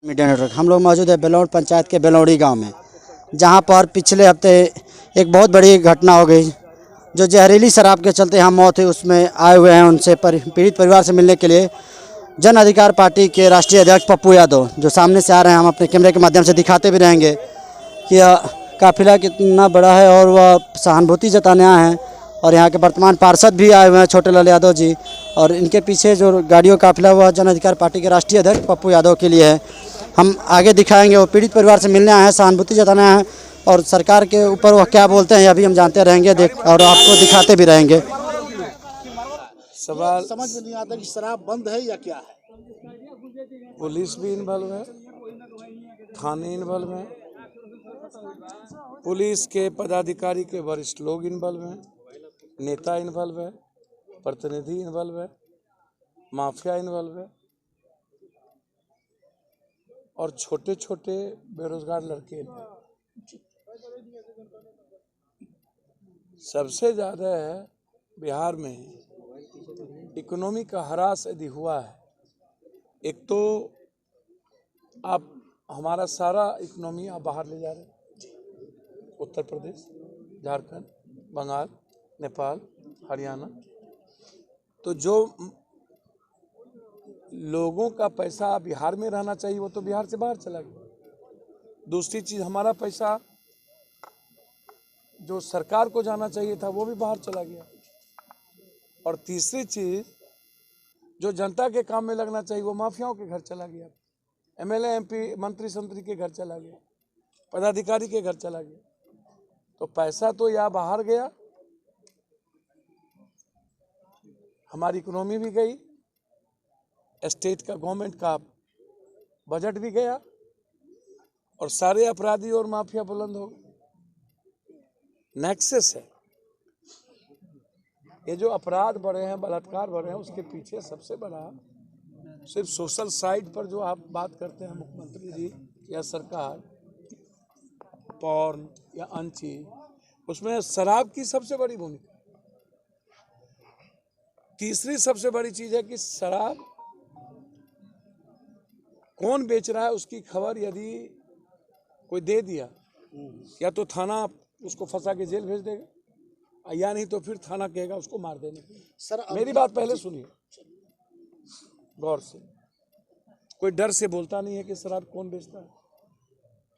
Media network हम लोग मौजूद है बेलौड़ पंचायत के बेलौड़ी गांव में, जहां पर पिछले हफ्ते एक बहुत बड़ी घटना हो गई। जो जहरीली शराब के चलते यहाँ मौत हुई, उसमें आए हुए हैं उनसे पीड़ित परिवार से मिलने के लिए जन अधिकार पार्टी के राष्ट्रीय अध्यक्ष पप्पू यादव, जो सामने से आ रहे हैं। हम अपने कैमरे के माध्यम से दिखाते भी रहेंगे कि यह काफिला कितना बड़ा है और वह सहानुभूति जताने आए हैं। और यहाँ के वर्तमान पार्षद भी आए हुए हैं, छोटे लाल यादव जी, और इनके पीछे जो गाड़ियों का काफिला वह जन अधिकार पार्टी के राष्ट्रीय अध्यक्ष पप्पू यादव के लिए है। हम आगे दिखाएंगे। वो पीड़ित परिवार से मिलने आए हैं, सहानुभूति जताने आए हैं, और सरकार के ऊपर वह क्या बोलते हैं अभी हम जानते रहेंगे और आपको दिखाते भी रहेंगे। सवाल समझ में नहीं आता कि शराब बंद है या क्या है। पुलिस भी इन्वॉल्व है, थाने इन्वॉल्व है, पुलिस के पदाधिकारी के वरिष्ठ लोग इन्वॉल्व हैं, नेता इन्वॉल्व है, प्रतिनिधि इन्वॉल्व है, माफिया इन्वॉल्व है, और छोटे छोटे बेरोजगार लड़के हैं। सबसे ज़्यादा है बिहार में इकोनॉमी का ह्रास यदि हुआ है। एक तो आप हमारा सारा इकोनॉमी आप बाहर ले जा रहे हैं, उत्तर प्रदेश, झारखंड, बंगाल, नेपाल, हरियाणा। तो जो लोगों का पैसा बिहार में रहना चाहिए वो तो बिहार से बाहर चला गया। दूसरी चीज़, हमारा पैसा जो सरकार को जाना चाहिए था वो भी बाहर चला गया। और तीसरी चीज़, जो जनता के काम में लगना चाहिए वो माफियाओं के घर चला गया। एमएलए, एमपी, मंत्री संतरी के घर चला गया, पदाधिकारी के घर चला गया। तो पैसा तो या बाहर गया, हमारी इकोनॉमी भी गई, स्टेट का गवर्नमेंट का बजट भी गया, और सारे अपराधी और माफिया बुलंद हो गए। नेक्सस है ये जो अपराध बढ़े हैं, बलात्कार बढ़े हैं, उसके पीछे सबसे बड़ा सिर्फ सोशल साइड पर जो आप बात करते हैं मुख्यमंत्री जी या सरकार, पॉर्न या अन्य चीज, उसमें शराब की सबसे बड़ी भूमिका। तीसरी सबसे बड़ी चीज है कि शराब कौन बेच रहा है उसकी खबर यदि कोई दे दिया, या तो थाना उसको फंसा के जेल भेज देगा, या नहीं तो फिर थाना कहेगा उसको मार देने। सर मेरी बात पहले सुनिए गौर से। कोई डर से बोलता नहीं है कि शराब कौन बेचता है,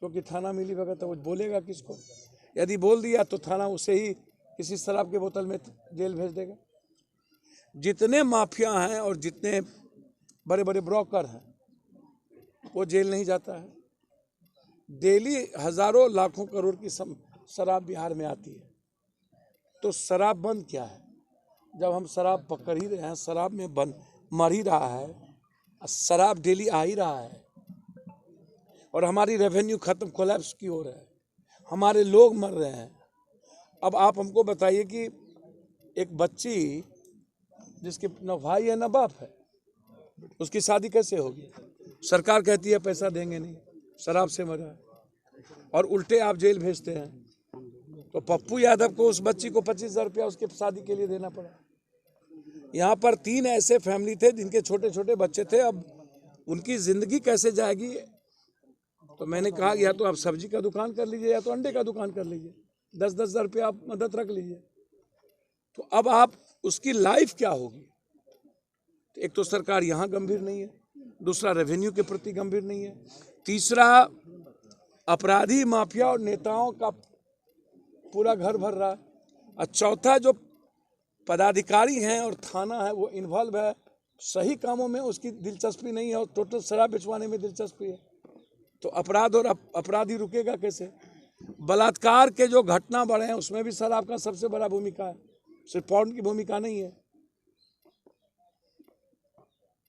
क्योंकि थाना मिली भगत तो वो बोलेगा किसको। यदि बोल दिया तो थाना उसे ही किसी शराब के बोतल में जेल भेज देगा। जितने माफिया हैं और जितने बड़े बड़े ब्रोकर हैं वो जेल नहीं जाता है। डेली हजारों लाखों करोड़ की शराब बिहार में आती है। तो शराब बंद क्या है? जब हम शराब पकड़ ही रहे हैं, शराब में बंद मर ही रहा है, शराब डेली आ ही रहा है, और हमारी रेवेन्यू खत्म, कोलैप्स की हो रहा है, हमारे लोग मर रहे हैं। अब आप हमको बताइए कि एक बच्ची जिसके न भाई है न बाप है, उसकी शादी कैसे होगी? सरकार कहती है पैसा देंगे नहीं, शराब से मरा है, और उल्टे आप जेल भेजते हैं। तो पप्पू यादव को उस बच्ची को 25,000 रुपया उसके शादी के लिए देना पड़ा। यहाँ पर 3 ऐसे फैमिली थे जिनके छोटे छोटे बच्चे थे। अब उनकी जिंदगी कैसे जाएगी? तो मैंने कहा या तो आप सब्जी का दुकान कर लीजिए या तो अंडे का दुकान कर लीजिए, 10-10 हज़ार रुपया आप मदद रख लीजिए। तो अब आप उसकी लाइफ क्या होगी? एक तो सरकार यहाँ गंभीर नहीं है, दूसरा रेवेन्यू के प्रति गंभीर नहीं है, तीसरा अपराधी माफिया और नेताओं का पूरा घर भर रहा है, और चौथा जो पदाधिकारी हैं और थाना है वो इन्वॉल्व है सही कामों में, उसकी दिलचस्पी नहीं है, और टोटल शराब बेचवाने में दिलचस्पी है। तो अपराध और अपराधी रुकेगा कैसे? बलात्कार के जो घटना बढ़े हैं उसमें भी शराब का सबसे बड़ा भूमिका है, सिर्फ पॉर्न की भूमिका नहीं है।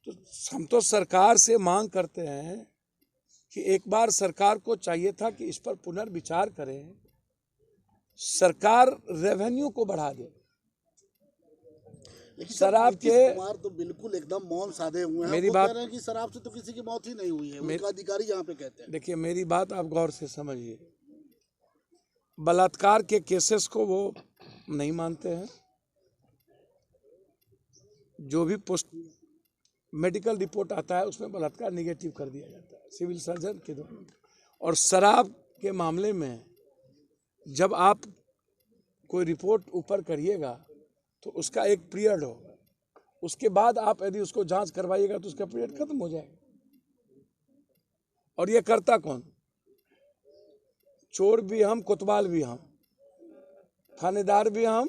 तो हम तो सरकार से मांग करते हैं कि एक बार सरकार को चाहिए था कि इस पर पुनर्विचार करें, सरकार रेवेन्यू को बढ़ा दे। शराब के कुमार तो बिल्कुल एकदम मौन साधे हुए हैं। मेरी वो बात कह रहे हैं कि शराब से तो किसी की मौत ही नहीं हुई है, उनका अधिकारी यहाँ पे कहते हैं। देखिए, मेरी बात आप गौर से समझिए। बलात्कार के केसेस को वो नहीं मानते हैं, जो भी पोस्ट मेडिकल रिपोर्ट आता है, उसमें बलात्कार निगेटिव कर दिया जाता है सिविल सर्जन के द्वारा। और शराब के मामले में जब आप कोई रिपोर्ट ऊपर करिएगा तो उसका एक पीरियड होगा, उसके बाद आप यदि उसको जांच करवाइएगा तो उसका पीरियड खत्म हो जाएगा। और ये करता कौन? चोर भी हम, कोतवाल भी हम, थानेदार भी हम,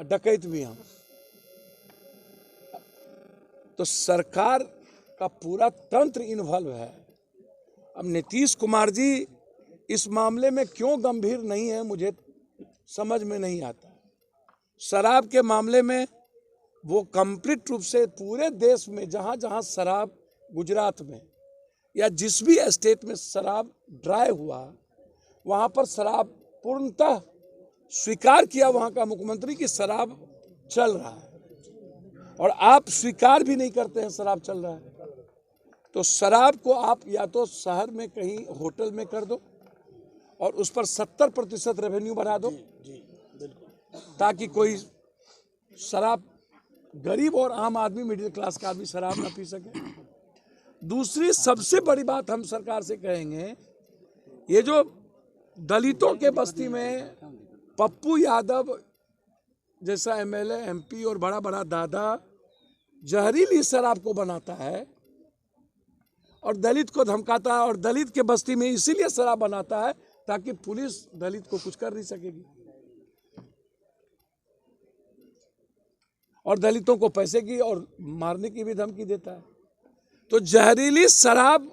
डकैत भी हम। तो सरकार का पूरा तंत्र इन्वॉल्व है। अब नीतीश कुमार जी इस मामले में क्यों गंभीर नहीं है, मुझे समझ में नहीं आता। शराब के मामले में वो कंप्लीट रूप से पूरे देश में जहां जहां शराब, गुजरात में या जिस भी स्टेट में शराब ड्राई हुआ, वहां पर शराब पूर्णतः स्वीकार किया वहां का मुख्यमंत्री कि शराब चल रहा है, और आप स्वीकार भी नहीं करते हैं शराब चल रहा है। तो शराब को आप या तो शहर में कहीं होटल में कर दो और उस पर 70% रेवेन्यू बढ़ा दो, ताकि कोई शराब, गरीब और आम आदमी, मिडिल क्लास का आदमी शराब ना पी सके। दूसरी सबसे बड़ी बात हम सरकार से कहेंगे, ये जो दलितों के बस्ती में पप्पू यादव जैसा एमएलए, एमपी और बड़ा बड़ा दादा जहरीली शराब को बनाता है और दलित को धमकाता है, और दलित के बस्ती में इसीलिए शराब बनाता है ताकि पुलिस दलित को कुछ कर नहीं सकेगी, और दलितों को पैसे की और मारने की भी धमकी देता है। तो जहरीली शराब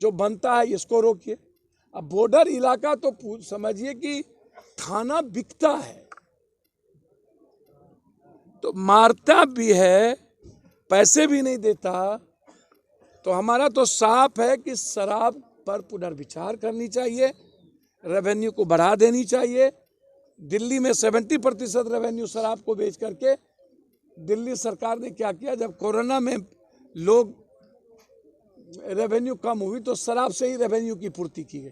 जो बनता है इसको रोकिए। अब बॉर्डर इलाका तो समझिए कि थाना बिकता है, तो मारता भी है, पैसे भी नहीं देता। तो हमारा तो साफ है कि शराब पर पुनर्विचार करनी चाहिए, रेवेन्यू को बढ़ा देनी चाहिए। दिल्ली में 70% रेवेन्यू शराब को बेच करके दिल्ली सरकार ने क्या किया, जब कोरोना में लोग रेवेन्यू कम हुई तो शराब से ही रेवेन्यू की पूर्ति की गई।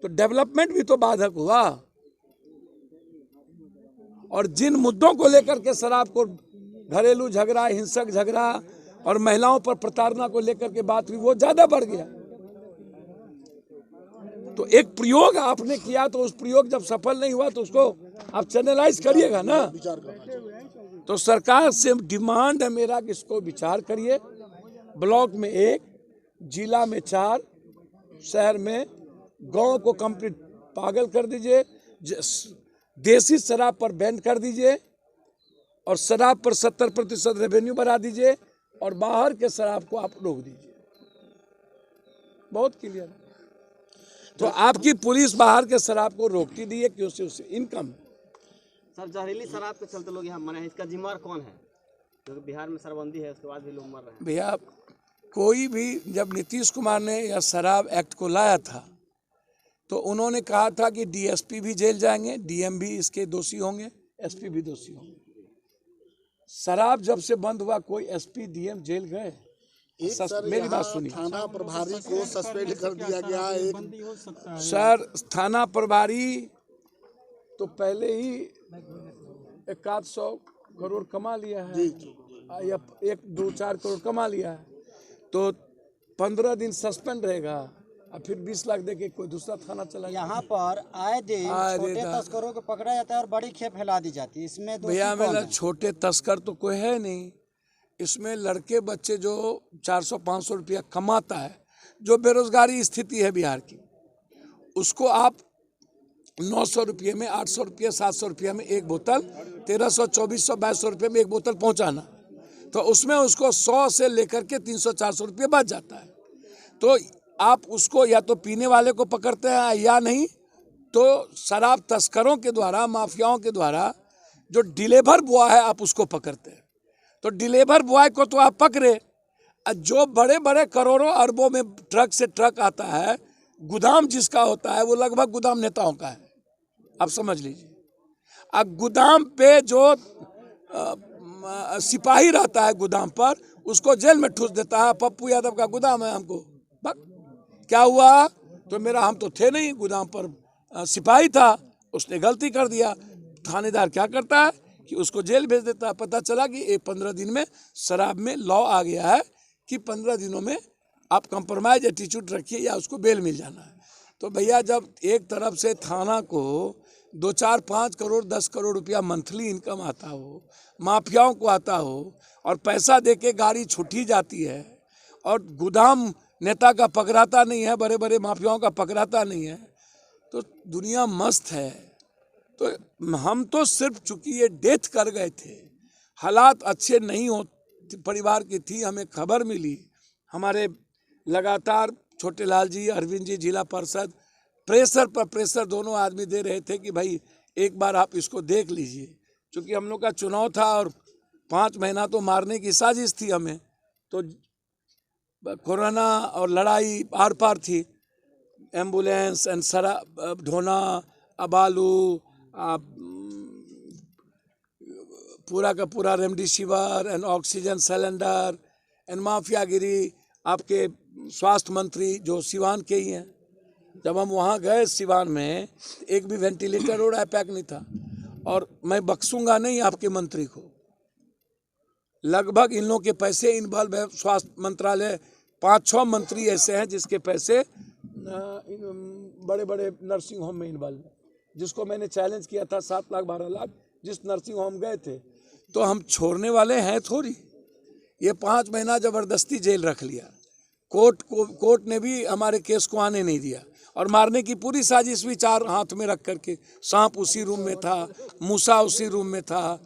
तो डेवलपमेंट भी तो बाधक हुआ। और जिन मुद्दों को लेकर के शराब को, घरेलू झगड़ा, हिंसक झगड़ा और महिलाओं पर प्रताड़ना को लेकर के बात हुई, वो ज्यादा बढ़ गया। तो एक प्रयोग आपने किया, तो उस प्रयोग जब सफल नहीं हुआ तो उसको आप चैनलाइज करिएगा ना। तो सरकार से डिमांड है मेरा कि इसको विचार करिए। ब्लॉक में 1, जिला में 4, शहर में, गांव को कंप्लीट पागल कर दीजिए। देसी शराब पर बैन कर दीजिए और शराब पर 70% रेवेन्यू बढ़ा दीजिए, और बाहर के शराब को आप रोक दीजिए। बहुत क्लियर है। तो आपकी पुलिस बाहर के शराब को रोकती नहीं है क्योंकि उससे इनकम। सर, जहरीली शराब के चलते लोग यहाँ मरे हैं, इसका जिम्मेदार कौन है? क्योंकि बिहार में शराबबंदी है, उसके बाद भी लोग मर रहे हैं। भैया, कोई भी, जब नीतीश कुमार ने यह शराब एक्ट को लाया था तो उन्होंने कहा था कि डीएसपी भी जेल जाएंगे, डीएम भी इसके दोषी होंगे, एसपी भी दोषी होंगे। शराब जब से बंद हुआ कोई एसपी, डीएम जेल गए? मेरी बात सुनिए। थाना प्रभारी को सस्पेंड कर दिया गया। एक सर, थाना प्रभारी तो पहले ही 100 करोड़ कमा लिया है, या 1-2-4 करोड़ कमा लिया है, तो 15 दिन सस्पेंड रहेगा और फिर 20 लाख देके कोई दूसरा थाना चला। यहाँ पर आए दिन छोटे तस्करों को पकड़ा जाता है और बड़ी खेप फैला दी जाती है। इसमें भैया मेरा छोटे तस्कर तो कोई है नहीं, इसमें लड़के बच्चे जो 400-500 रुपया कमाता है, जो बेरोजगारी स्थिति है बिहार की, उसको आप 900 रुपये में, 800 रुपये, 700 रुपये में एक बोतल, 1300, 2400, 2200 रुपये में एक बोतल पहुंचाना, तो उसमें उसको 100 से लेकर के 300-400 रुपये बच जाता है। तो आप उसको या तो पीने वाले को पकड़ते हैं या नहीं तो शराब तस्करों के द्वारा, माफियाओं के द्वारा जो डिलीवर बॉय है आप उसको पकड़ते हैं। तो डिलीवर बॉय को तो आप पकड़े, जो बड़े बड़े करोड़ों अरबों में ट्रक से ट्रक आता है, गोदाम जिसका होता है वो लगभग गोदाम नेताओं का है, आप समझ लीजिए। अब गोदाम पे जो सिपाही रहता है गोदाम पर, उसको जेल में ठूस देता है, पप्पू यादव का गोदाम है, हमको क्या हुआ, तो मेरा, हम तो थे नहीं, गोदाम पर सिपाही था, उसने गलती कर दिया। थानेदार क्या करता है कि उसको जेल भेज देता है। पता चला कि 15 दिन में शराब में लॉ आ गया है कि 15 दिनों में आप कंप्रोमाइज एटीट्यूड रखिए या उसको बेल मिल जाना है। तो भैया जब एक तरफ से थाना को 2, 4, 5 करोड़ 10 करोड़ रुपया मंथली इनकम आता हो, माफियाओं को आता हो और पैसा देके गाड़ी छुट्टी जाती है और गोदाम नेता का पकड़ाता नहीं है, बड़े बड़े माफियाओं का पकड़ाता नहीं है, तो दुनिया मस्त है। तो हम तो सिर्फ चूंकि ये डेथ कर गए थे, हालात अच्छे नहीं हो परिवार की थी, हमें खबर मिली, हमारे लगातार छोटे लाल जी, अरविंद जी, जिला परिषद प्रेशर पर प्रेशर दोनों आदमी दे रहे थे कि भाई एक बार आप इसको देख लीजिए। क्योंकि हम लोग का चुनाव था और 5 महीना तो मारने की साजिश थी हमें, तो कोरोना और लड़ाई आर पार थी, एम्बुलेंस एंड ढोना, अबालू, पूरा का पूरा remdesivir and oxygen cylinder and माफियागिरी। आपके स्वास्थ्य मंत्री जो सिवान के ही हैं, जब हम वहाँ गए सिवान में एक भी वेंटिलेटर और पैक नहीं था। और मैं बख्शूंगा नहीं आपके मंत्री को, लगभग इन लोगों के पैसे इन्वॉल्व है। स्वास्थ्य मंत्रालय 5-6 मंत्री ऐसे हैं जिसके पैसे बड़े बड़े नर्सिंग होम में इन्वॉल्व है, जिसको मैंने चैलेंज किया था 7 लाख 12 लाख जिस नर्सिंग होम गए थे। तो हम छोड़ने वाले हैं थोड़ी। ये 5 महीना जबरदस्ती जेल रख लिया, कोर्ट ने भी हमारे केस को आने नहीं दिया और मारने की पूरी साजिश भी 4 हाथ में रख करके, सांप उसी रूम में था, मूसा उसी रूम में था,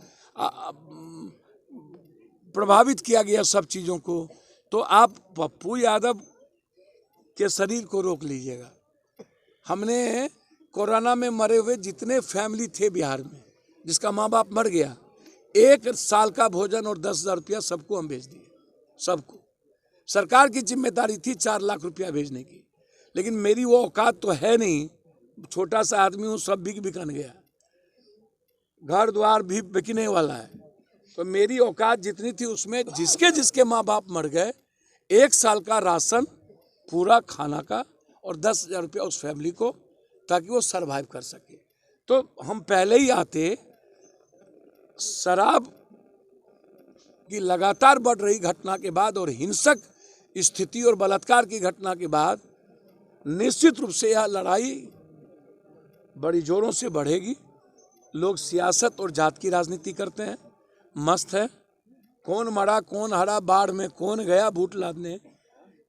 प्रभावित किया गया सब चीज़ों को। तो आप पप्पू यादव के शरीर को रोक लीजिएगा। हमने कोरोना में मरे हुए जितने फैमिली थे बिहार में जिसका माँ बाप मर गया, 1 साल का भोजन और 10,000 रुपया सबको हम भेज दिए, सबको। सरकार की जिम्मेदारी थी 4 लाख रुपया भेजने की, लेकिन मेरी वो औकात तो है नहीं, छोटा सा आदमी हूँ, सब बिकन गया, घर द्वार भी बिकने वाला है। तो मेरी औकात जितनी थी उसमें जिसके जिसके माँ बाप मर गए, 1 साल का राशन पूरा खाना का और 10,000 रुपया उस फैमिली को, ताकि वो सरवाइव कर सके। तो हम पहले ही आते, शराब की लगातार बढ़ रही घटना के बाद और हिंसक स्थिति और बलात्कार की घटना के बाद निश्चित रूप से यह लड़ाई बड़ी जोरों से बढ़ेगी। लोग सियासत और जात की राजनीति करते हैं, मस्त है। कौन मरा कौन हरा, बाढ़ में कौन गया बूट लादने,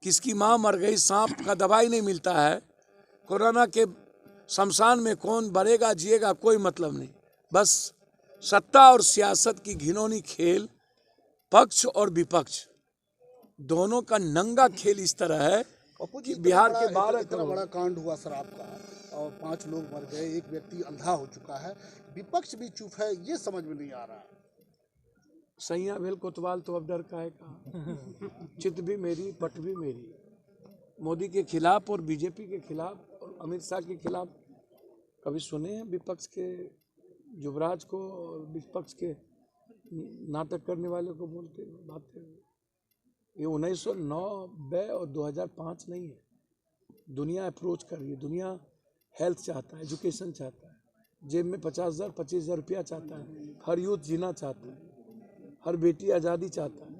किसकी माँ मर गई, सांप का दवाई नहीं मिलता है, कोरोना के शमशान में कौन बढ़ेगा जिएगा, कोई मतलब नहीं। बस सत्ता और सियासत की घिनौनी खेल, पक्ष और विपक्ष दोनों का नंगा खेल इस तरह है कि बिहार के 12 इतना बड़ा कांड हुआ शराब का और 5 लोग मर गए, एक व्यक्ति अंधा हो चुका है, विपक्ष भी चुप है, ये समझ में नहीं आ रहा। सैया भेल कोतवाल तो अब डर काहे का, चित भी मेरी पट भी मेरी। मोदी के खिलाफ और बीजेपी के खिलाफ और अमित शाह के खिलाफ कभी सुने हैं विपक्ष के युवराज को और विपक्ष के नाटक करने वाले को बोलते बातें? ये 1990 और 2005 नहीं है। दुनिया अप्रोच कर रही है, दुनिया हेल्थ चाहता है, एजुकेशन चाहता है, जेब में 50,000 25,000 रुपया चाहता है, हर यूथ जीना चाहता है, हर बेटी आज़ादी चाहता है।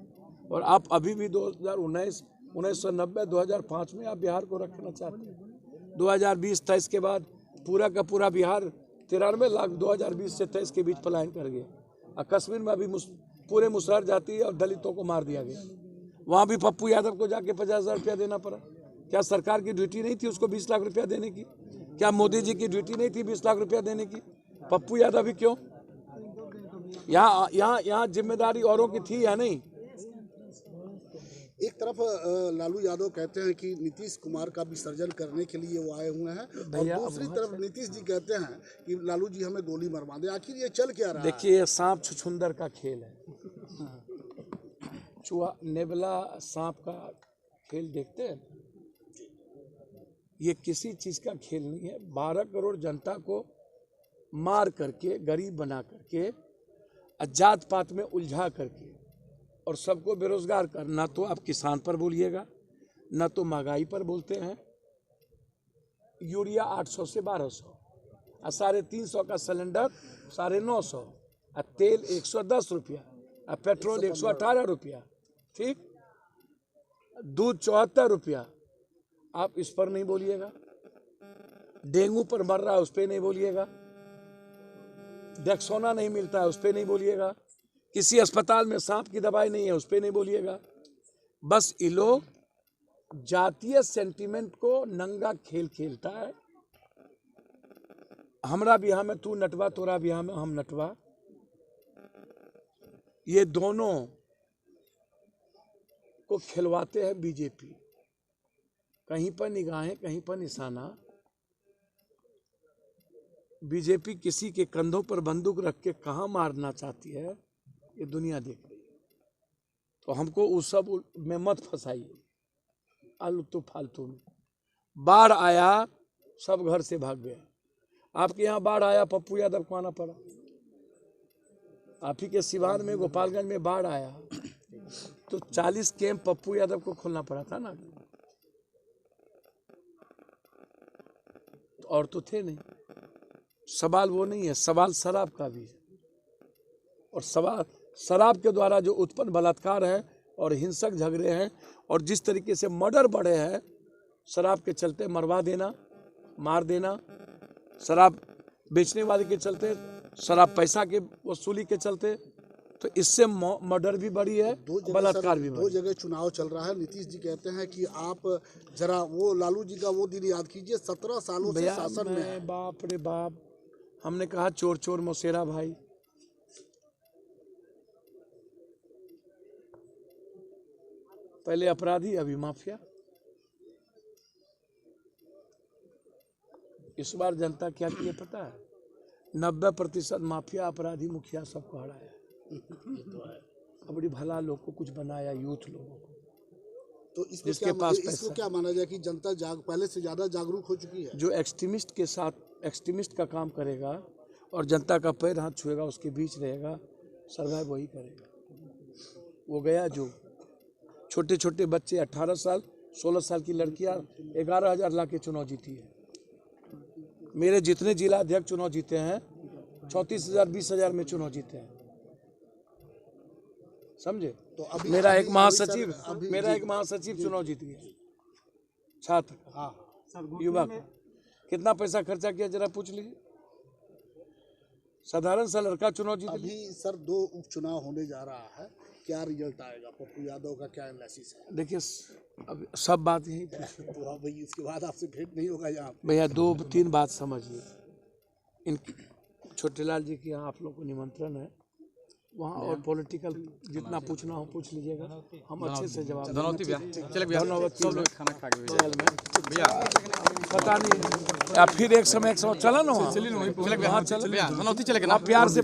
और आप अभी भी 1990 2005 में आप बिहार को रखना चाहते हैं। 2020-23 के बाद पूरा का पूरा बिहार 93 लाख 2020 से 23 के बीच पलायन कर गया। और कश्मीर में अभी पूरे मुसहर जाती है और दलितों को मार दिया गया, वहाँ भी पप्पू यादव को जाके 50,000 रुपया देना पड़ा। क्या सरकार की ड्यूटी नहीं थी उसको 20 लाख रुपया देने की? क्या मोदी जी की ड्यूटी नहीं थी 20 लाख रुपया देने की? पप्पू यादव भी क्यों? यहाँ जिम्मेदारी औरों की थी या नहीं? एक तरफ लालू यादव कहते हैं कि नीतीश कुमार का विसर्जन करने के लिए वो आए हुए हैं, और दूसरी तरफ नीतीश जी कहते हैं कि लालू जी हमें गोली मरवा दें। आखिर ये चल क्या रहा है? देखिए, सांप छुछुंदर का खेल है। चूहा नेबला सांप का खेल देखते हैं, ये किसी चीज का खेल नहीं है। 12 करोड़ जनता को मार करके, गरीब बना करके, जात पात में उलझा करके और सबको बेरोजगार कर, ना तो आप किसान पर बोलिएगा, ना तो महंगाई पर बोलते हैं। यूरिया 800 से 1200 और 350 का सिलेंडर 950, और तेल 110 रुपया और पेट्रोल 118 रुपया, ठीक। दूध 74 रुपया। आप इस पर नहीं बोलिएगा। डेंगू पर मर रहा है उस पर नहीं बोलिएगा। डेक्सोना नहीं मिलता है उस पर नहीं बोलिएगा। किसी अस्पताल में सांप की दवाई नहीं है उस पर नहीं बोलिएगा। बस ये लोग जातीय सेंटीमेंट को नंगा खेल खेलता है। हमरा बिहार में तू नटवा, तोरा बिहार में हम नटवा। ये दोनों को खिलवाते हैं बीजेपी। कहीं पर निगाहें, कहीं पर निशाना। बीजेपी किसी के कंधों पर बंदूक रख के कहाँ मारना चाहती है ये दुनिया देख रही है। तो हमको उस सब में मत फंसाइए आलतू फालतू में। बाढ़ आया सब घर से भाग गया। आपके यहाँ बाढ़ आया, पप्पू यादव को आना पड़ा। आप ही के सिवान में, गोपालगंज में बाढ़ आया तो 40 कैंप पप्पू यादव को खोलना पड़ा था ना। और तो थे नहीं। सवाल वो नहीं है, सवाल शराब का भी है। और सवाल शराब के द्वारा जो उत्पन्न बलात्कार है और हिंसक झगड़े हैं और जिस तरीके से मर्डर बढ़े हैं शराब के चलते, मरवा देना, मार देना, शराब बेचने वाले के चलते, शराब पैसा के वसूली के चलते, तो इससे मर्डर भी बढ़ी है, बलात्कार भी बढ़ी। 2 जगह चुनाव चल रहा है। नीतीश जी कहते हैं कि आप जरा वो लालू जी का वो दिन याद कीजिए, 17 सालों से शासन में है। बाप रे बाप, हमने कहा चोर चोर मौसेरा भाई। पहले अपराधी अभी माफिया। इस बार जनता क्या किए पता है? 90% माफिया, अपराधी, मुखिया सबको हराया। बड़ी भला लोग को कुछ बनाया, यूथ लोगों को। तो इसको क्या माना जाए कि जनता पहले से ज्यादा जागरूक हो चुकी है? जो एक्सट्रीमिस्ट के साथ एक्सट्रीमिस्ट का काम करेगा और जनता का पैर हाथ छुएगा, उसके बीच रहेगा, सर्वाइव वही करेगा। वो गया जो छोटे छोटे बच्चे 18 साल 16 साल की लड़कियां 11,000 ला के चुनाव जीती है। मेरे जितने जिला अध्यक्ष चुनाव जीते हैं 34,000 20,000 में चुनाव जीते हैं, समझे। तो अभी मेरा एक महासचिव चुनाव जीत गया, छात्र, युवक। कितना पैसा खर्चा किया जरा पूछ लीजिए। साधारण सा लड़का चुनाव जीत। अभी सर 2 उपचुनाव होने जा रहा है, क्या रिजल्ट आएगा? पप्पू यादव का क्या एनालिसिस है? देखिए अब सब बात यही तो अब भाई इसके बाद आपसे भेंट नहीं होगा यहाँ? भैया 2-3 बात समझिए। इन छोटेलाल जी के यहाँ आप लोग को निमंत्रण है, वहाँ और पॉलिटिकल जितना पूछना हो पूछ लीजिएगा, हम अच्छे से जवाब पता नहीं। या फिर एक समय चला ना वहाँ, चले प्यार से।